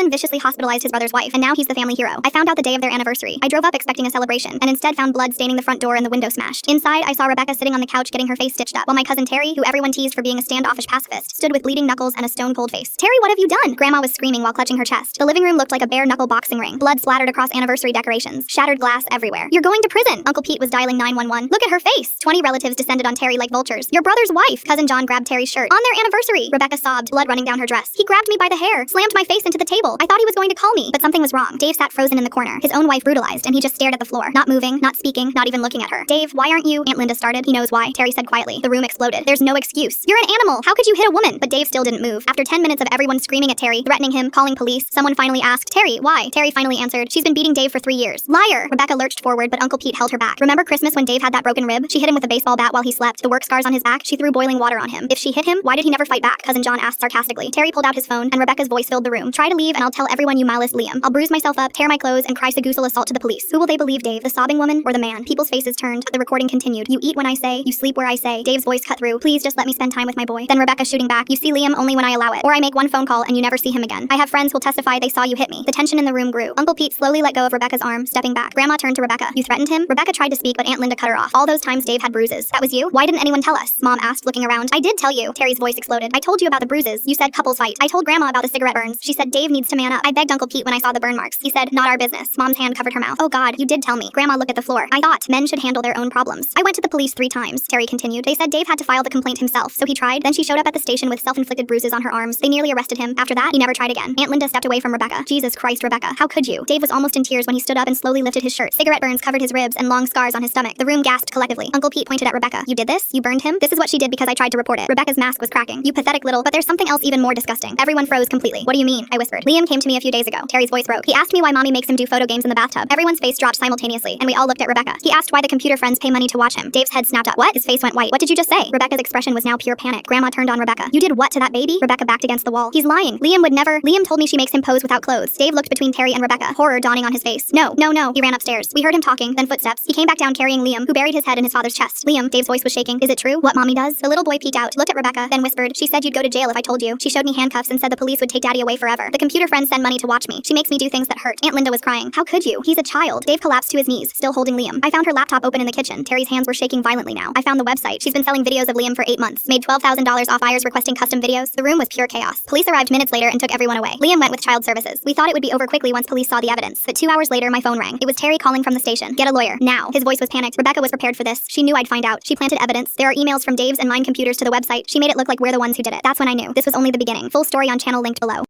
Liam viciously hospitalized his brother's wife, and now he's the family hero. I found out the day of their anniversary. I drove up expecting a celebration, and instead found blood staining the front door and the window smashed. Inside, I saw Rebecca sitting on the couch getting her face stitched up, while my cousin Terry, who everyone teased for being a standoffish pacifist, stood with bleeding knuckles and a stone-cold face. "Terry, what have you done?" Grandma was screaming while clutching her chest. The living room looked like a bare-knuckle boxing ring. Blood splattered across anniversary decorations. Shattered glass everywhere. "You're going to prison!" Uncle Pete was dialing 911. "Look at her face!" 20 relatives descended on Terry like vultures. "Your brother's wife!" Cousin John grabbed Terry's shirt. "On their anniversary!" Rebecca sobbed, blood running down her dress. "He grabbed me by the hair, slammed my face into the table. I thought he was going to call me, but something was wrong." Dave sat frozen in the corner, his own wife brutalized, and he just stared at the floor, not moving, not speaking, not even looking at her. "Dave, why aren't you?" Aunt Linda started. "He knows why," Terry said quietly. The room exploded. "There's no excuse. You're an animal. How could you hit a woman?" But Dave still didn't move. After 10 minutes of everyone screaming at Terry, threatening him, calling police, someone finally asked, "Terry, why?" Terry finally answered, "She's been beating Dave for 3 years." "Liar!" Rebecca lurched forward, but Uncle Pete held her back. "Remember Christmas when Dave had that broken rib? She hit him with a baseball bat while he slept. The work scars on his back? She threw boiling water on him. If she hit him, why did he never fight back?" Cousin John asked sarcastically. Terry pulled out his phone, and Rebecca's voice filled the room. "Try to leave, and I'll tell everyone you malice Liam. I'll bruise myself up, tear my clothes, and cry Sagoosal assault to the police. Who will they believe, Dave? The sobbing woman or the man?" People's faces turned. The recording continued. "You eat when I say, you sleep where I say." Dave's voice cut through. "Please just let me spend time with my boy." Then Rebecca shooting back. "You see Liam only when I allow it. Or I make one phone call and you never see him again. I have friends who'll testify they saw you hit me." The tension in the room grew. Uncle Pete slowly let go of Rebecca's arm, stepping back. Grandma turned to Rebecca. "You threatened him?" Rebecca tried to speak, but Aunt Linda cut her off. "All those times Dave had bruises. That was you? Why didn't anyone tell us?" Mom asked, looking around. "I did tell you." Terry's voice exploded. "I told you about the bruises. You said couples fight. I told Grandma about the cigarette burns. She said Dave needs to man up. I begged Uncle Pete when I saw the burn marks. He said, 'Not our business.'" Mom's hand covered her mouth. "Oh God, you did tell me." Grandma looked at the floor. "I thought men should handle their own problems. I went to the police 3 times," Terry continued. "They said Dave had to file the complaint himself, so he tried. Then she showed up at the station with self-inflicted bruises on her arms. They nearly arrested him. After that, he never tried again." Aunt Linda stepped away from Rebecca. "Jesus Christ, Rebecca, how could you?" Dave was almost in tears when he stood up and slowly lifted his shirt. Cigarette burns covered his ribs and long scars on his stomach. The room gasped collectively. Uncle Pete pointed at Rebecca. "You did this? You burned him? This is what she did because I tried to report it." Rebecca's mask was cracking. "You pathetic little..." But there's something else even more disgusting. Everyone froze completely. "What do you mean?" I whispered. "Liam came to me a few days ago." Terry's voice broke. "He asked me why mommy makes him do photo games in the bathtub." Everyone's face dropped simultaneously, and we all looked at Rebecca. "He asked why the computer friends pay money to watch him." Dave's head snapped up. "What?" His face went white. "What did you just say?" Rebecca's expression was now pure panic. Grandma turned on Rebecca. "You did what to that baby?" Rebecca backed against the wall. "He's lying. Liam would never..." "Liam told me she makes him pose without clothes." Dave looked between Terry and Rebecca, horror dawning on his face. No. He ran upstairs. We heard him talking, then footsteps. He came back down carrying Liam, who buried his head in his father's chest. "Liam," Dave's voice was shaking. "Is it true? What mommy does?" The little boy peeked out, looked at Rebecca, then whispered, "She said you'd go to jail if I told you. She showed me handcuffs and said the police would take daddy away forever. The computer friends send money to watch me. She makes me do things that hurt." Aunt Linda was crying. "How could you? He's a child." Dave collapsed to his knees, still holding Liam. I found her laptop open in the kitchen. Terry's hands were shaking violently now. I found the website. She's been selling videos of Liam for 8 months. Made $12,000 off buyers requesting custom videos. The room was pure chaos. Police arrived minutes later and took everyone away. Liam went with child services. We thought it would be over quickly once police saw the evidence, but 2 hours later my phone rang. It was Terry calling from the station. "Get a lawyer. Now." His voice was panicked. Rebecca was prepared for this. She knew I'd find out. She planted evidence. There are emails from Dave's and mine computers to the website. She made it look like we're the ones who did it. That's when I knew. This was only the beginning. Full story on channel linked below.